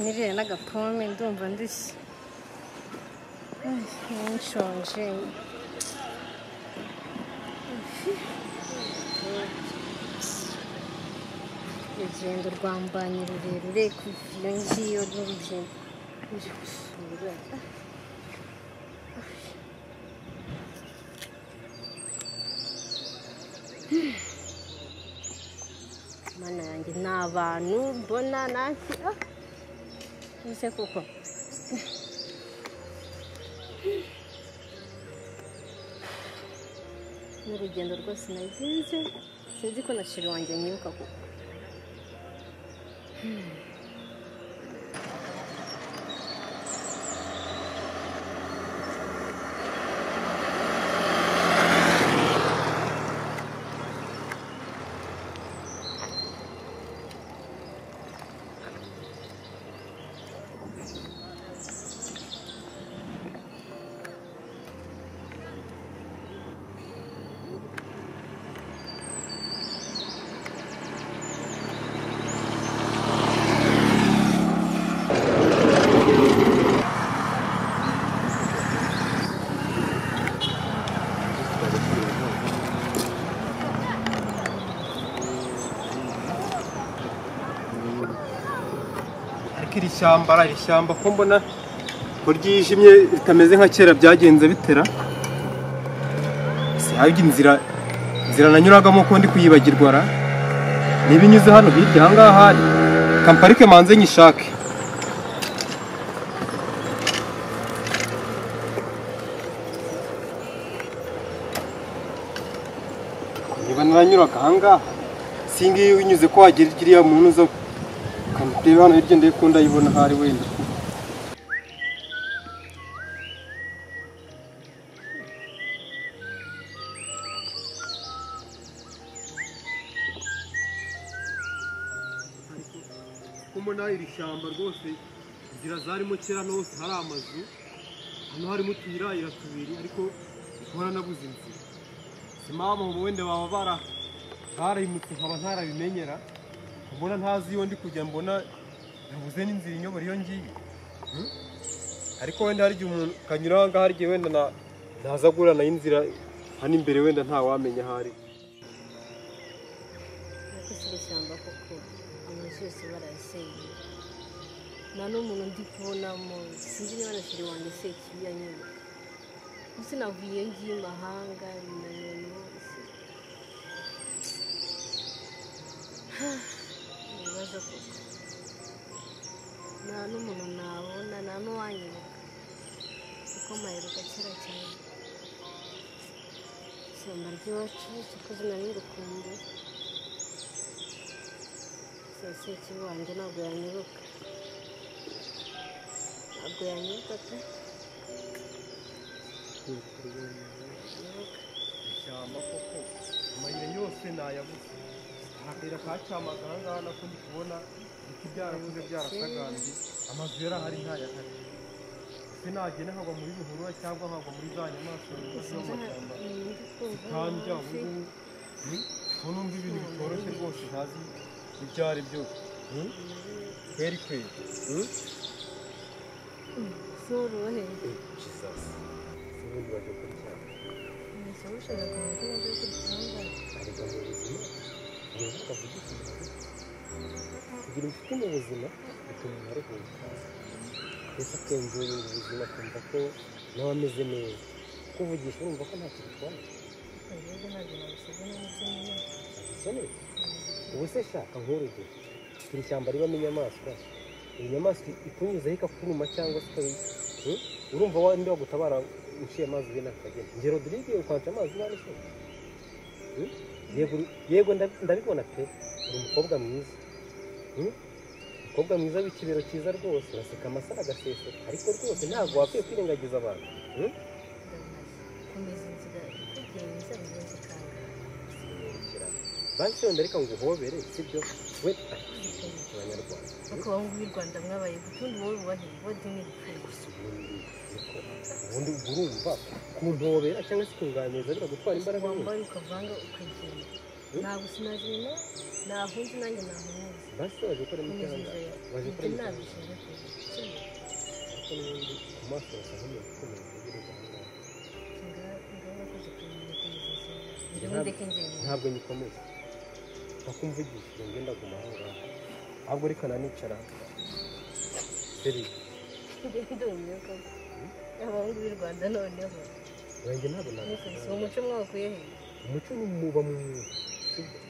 nirire n'agapome ndumva ndishye nshonje urugendo rwambanye rurerure kuva iyo ngiyo n'urugendo ruje gusura mana yanjye ni abantu mbona nanjye ese koko n'urugendo rwose nagize sinzi ko na sheri wanjye nyibuka kuko iri shyamba ko mbona ko ryijimye ritameze nka kera byagenze bitera sihajya inzira nanyuragamo ko ndi kuyibagirwa ra nibinyuze hano hirya aha ngaha hari kamparike manze nyishake niba naranyuraga aha ngaha singiye winyuze ko wagira iriya muntu zo reba hano hirya ndayikunda yibona hari wenda kumbona iri shyamba rwose inzira zarimo kera hose hari amazu hano harimo utuyira tubiri ariko ukora nabuze inzira simama wenda baba barayimutse nkaba ntarabimenyera mbona ntazi iyo ndi kujya mbona nabuze n'inzira inyobora iyo ngiyo ariko wenda hari igihe umuntu kanyura aha ngaha hari igihe wenda naza agurana y'inzira hano imbere wenda ntawamenya ahari ariko si ishyamba koko amazu yose barayaseye nta n'umuntu ndi kubonamo sinzi niba na sheri wanjye se kibiya nyine gusa navuye ngiye imahanga bimenye hose ibibazo koko nta n'umuntu nabona nta n'uwanyibuka kuko maheruka kera cyane ishyamba ry'iwacu cyakoze nari ngukunde sose kibi wanjye ntabwo yanyibuka pe ishyamba koko amayira yose nayabuze akayira kacamaga aha ngaha nako ndi kubona ibiti byarakuze byarasagambye amazu yari ahari ntayahari ese nagenda nkagwa muri bihurura cyangwa nkagwa muri za nyamaswa z'amashyamba zikandya ubu numva ibintu bitoroshye rwose ntazi ibyo ari byo kweri zorohe Jesus ubundi baje kuryama ese ushaka kumenya ko baje kuryama ariko mu buzima umuntu akavuga kugira inshuti mu buzima bituma umuntu aruhuka mbese akenzuye ubuzima akumva ko nawe ameze neza kuvugisha urumva ko ntacyo bitwaye ahubwo ntabwo nabisabwe n'umutima neza ubu se shaka nk'urugero iri shyamba ribamo inyamaswa iyi nyamaswa ikunyuzeho ikakuruma cyangwa se urumva wenda wagutabara uciye amazi ugenda akagenda ngero dirige ukanca amazi ubana se yego ndabibona pe uri umukobwa mwiza umukobwa mwiza w'ikibero cyiza rwose uraseka amasara agaseseka ariko rwose ntabwo wakwiye kwirengagiza abantu komeza inzira ikubwira mwiza bigenze kanga banki wenda reka ngo uhobere sibyo we abanyarwanda ariko aho ngaho i Rwanda mwabaye gutundi wowe ubahe bodi n'ibipfuye ubundi urumva kuntobera cyangwa se kunganiriza biragutwara imbaraga wambaye ukavanga ukagenda ntabwo sinazina nahunze nanjye nahunze basi waje gukora imikanda waje gukora imikanda amaso asahanye kuko ntabwo nyikomeza bakumvugisha ngenda guma aho ngaho ahubwo reka nanicara seri ndumye ko abahungu b'u Rwanda noneho wanjye ntabwo nabizi umuco mwakuye he umuco muba mu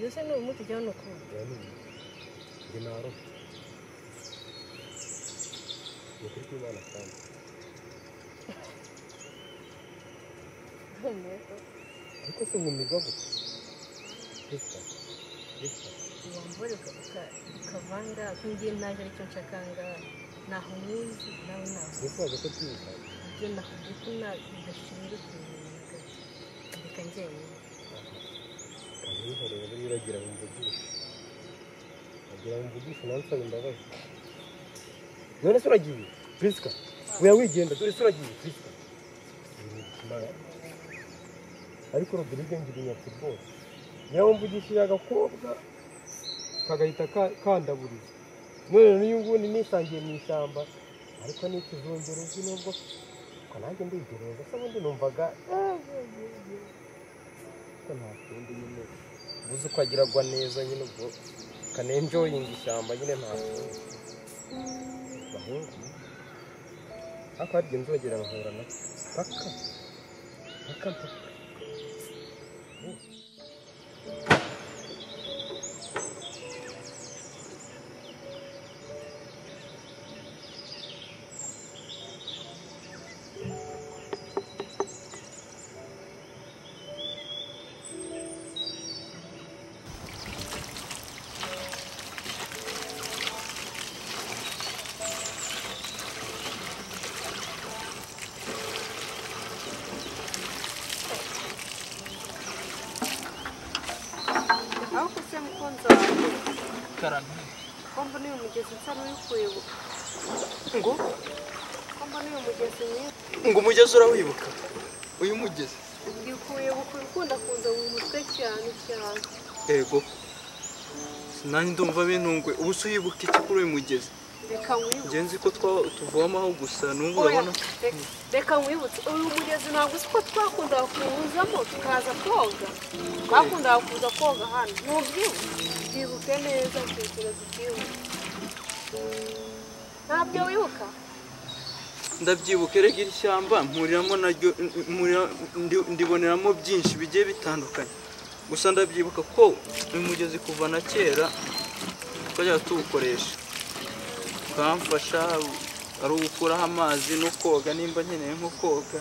yose no umuco cyane ko ndi naro ukuri kw'Imana kandi ariko se nkumirwa gute wambore ukavanga kungiye naje aricyo nshakanga naho muzi nawe nawe nifuza ko tuza ibyo nakubwira bidashinzwe kumenyeka reka njyewe kandi rero biragira ngo mvugishe agira ngo mvugishe nansaba imbabazi none se uragiye Priska uya wigenda dore se uragiye Priska ariko Rodrigue ngirinya football niyo mvugishije agakobwa kagahita kandaburiza none niyo ngundi nisangiye mu ishyamba ariko n'ikizongereza nubwo ko nanjye ndigereza se ubundi numvaga ko nta kundi nyine ubuze uko agiragwa neza nyine ubwo kanenjoyinga ishyamba nyine nta kundi bahungu ariko harya nzogera nkahura na paka kombo niyo mugezi nsa n'uyikuyebuka ngo kombo niyo mugezi ngo umugezi urawibuka uyu mugezi ndikuyebuka ukunda kuza mu mutwe cyane yego sinani ndumva binungwe ubu se uyibuka iki kuri uyu mugezi reka wibuke ngenzi ko tuvomaho gusa n'ubu urabona reka wibutse uyu mugezi ntabwo uzi ko twakundaga kuwuzamo tukaza koga twakundaga kuza koga hano ntubyibuke neza tekereza ubyibuke ntabyo wibuka ndabyibuka rega iri shyamba mpuriramo naryo ndiboneramo byinshi bigiye bitandukanye gusa ndabyibuka ko uyu mugezi kuva na kera twajyaga tuwukoresha ukamfasha ari ugukuraho amazi no koga nimba nkeneye nko koga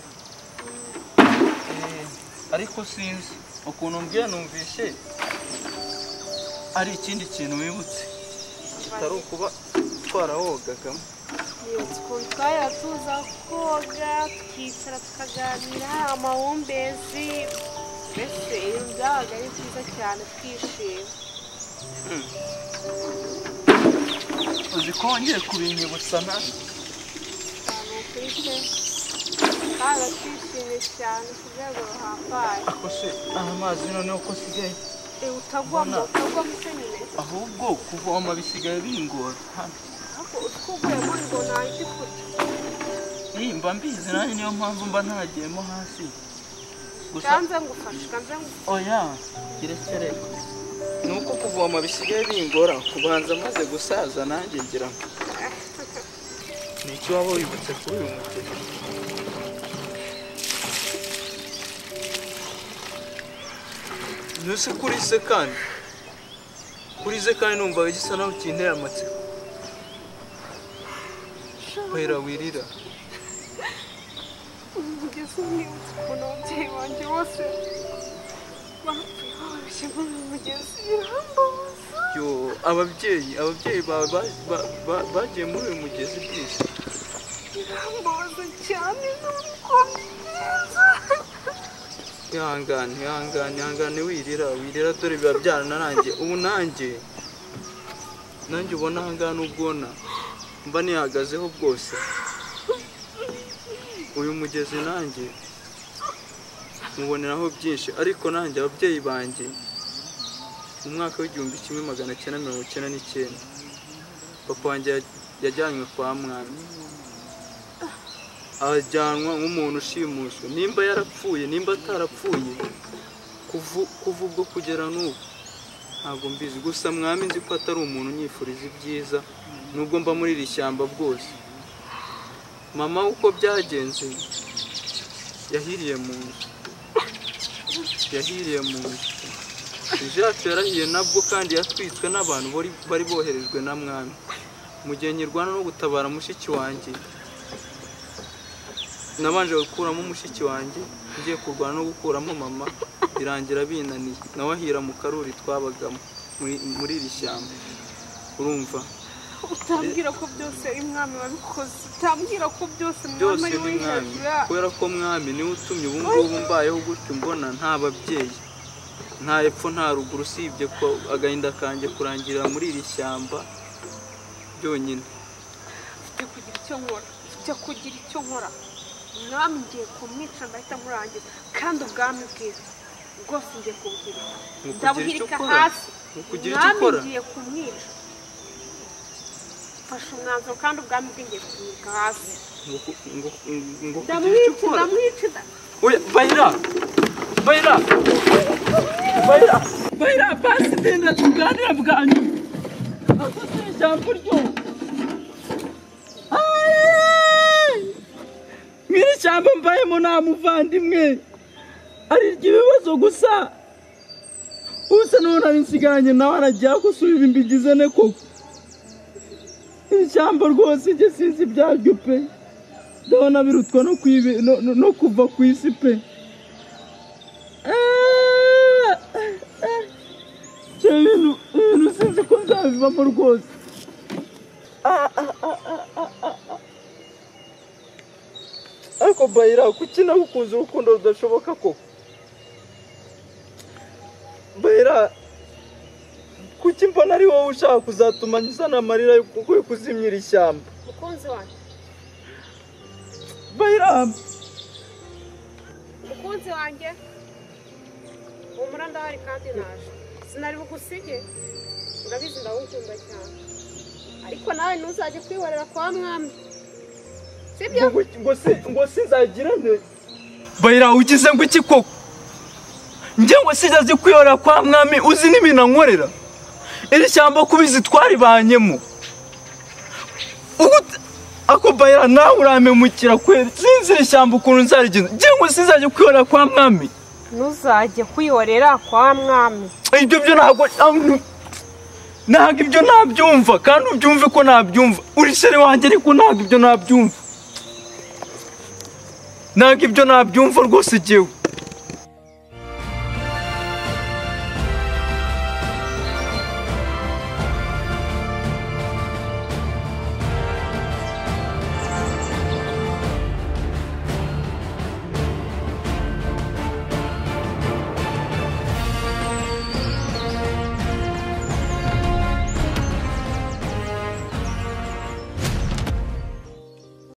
ariko sinzi ukuntu mbwira numvishe ari ikindi kintu wibutse kitari ukuba twarawogagamo nibutse ukuntu twajya tuza koga tukicara tukaganira amahumbezi mbese ibintu byabaga ari byiza cyane twishima uzi ko wongeye kubinyibutsa nawe ni ukuri pe twabaga twishimye cyane ku rwego ruhambaye ariko se aya mazi noneho ko asigaye utagwamo se nyine ahubwo kuvoma bisigaye bingora hano ariko utwuguyemo ngo ntange kurya mba mbizi nanjye niyo mpamvu mba ntagiyemo hasi kanze ngufashe oya kirekere ni uko kuvoma bisigaye bingora kubanza maze gusaza nanjye ngira ngo ni icyo waba wibutse kuri uyu mugezi ntuse kuri se kandi numva gisa naho kintera amatsiko wera wirira umugezi umwibutse ukuntu ababyeyi banjye bose bapfuye muri uyu mugezi birambabaza yo ababyeyi bawe bagiye muri uyu mugezi bwije birambabaza cyane nuko byiza ihangane wirira dore biba byarananjye ubu nanjye ubona ahangana ubwona mba nihagazeho bwose uyu mugezi nanjye muboneraho byinshi ariko nanjye ababyeyi banjye mu mwaka w'1999 papa wanjye yajyanywe kwa mwami, ajyanwa nk'umuntu ushimuswe, nimba yarapfuye nimba atarapfuye kuva ubwo kugera n'ubu ntabwo mbizi, gusa mwami nzi ko atari umuntu unyifuriza ibyiza nubwo mba muri iri shyamba bwose. Mama uko byagenze yahiriye mu nzu, yacu yarahiye nabwo kandi yatwitswe n'abantu bari boherejwe na mwami. Mu gihe nyirwana no gutabara mushiki wanjye, nabanje gukuramo mushiki wanjye, ngiye kurwana no gukuramo mama, birangira binaniye, nawe ahira mu karuri twabagamo muri iri shyamba. Urumva utambwira ko byose ari mwami wabikoze, utambwira ko byose mwami ari mwami, kubera ko mwami niwe utumye ubu ngubu mbayeho gutyo, mbona nta babyeyi nta epfo nta ruguru, usibye ko agahinda kanjye kurangirira muri iri shyamba byonyine. Ufite kugira icyo nkora, mwami ngiye kumwica ndahita murangiza, kandi ubwami bwiza rwose ngiye kubuhirika, ndabuhirika hasi, mwami ngiye kumwica, fasha umwanzuro kandi ubwami bwe ngiye kubuhirika hasi, ndamwica. Bayira pasi tenda tuganira bwanyu afite ijambo ryo mwiri cyamba mbayemo nta muvandimwe, ari ibibazo gusa usa none ari nsiganye nawe aragiye gusubira imbigize ne koko. Ishyamba rwose njye sinzi ibyaryo pe, ndabona birutwa no kuva ku isi pe. Ibintu sinzi ko nzabivamo rwose. Ariko Bayira kuki nagukunze urukundo rudashoboka koko? Bayira kuki mbona ari wowe ushaka kuzatuma nzana amarira yo kuzimya iri shyamba? Mukunzi wanjye, Bayira mukunzi wanjye, umura ndahari kandi naje, sinari bugusige, urabizi ndagukunda cyane, ariko nawe ntuzajye kwihorera kwa mwami, sibyo? ngo sinzagirane. Bayira ugize ngo iki koko? Njye ngo sizazi kwihorera kwa mwami, uzi n'ibintu ankorera? Iri shyamba kubizi twaribanyemo. Ako Bayira nawe uramemukira kweri, sinzi iri shyamba ukuntu nzarigenza. Njye ngo sinzajye kwihorera kwa mwami. Ntuzajye kwihorera kwa mwami. Ibyo byo ntabwo ibyo nabyumva, kandi ubyumve ko nabyumva. Uri shere wanjye ariko ntabwo ibyo nabyumva. Ntabwo ibyo nabyumva rwose jewe.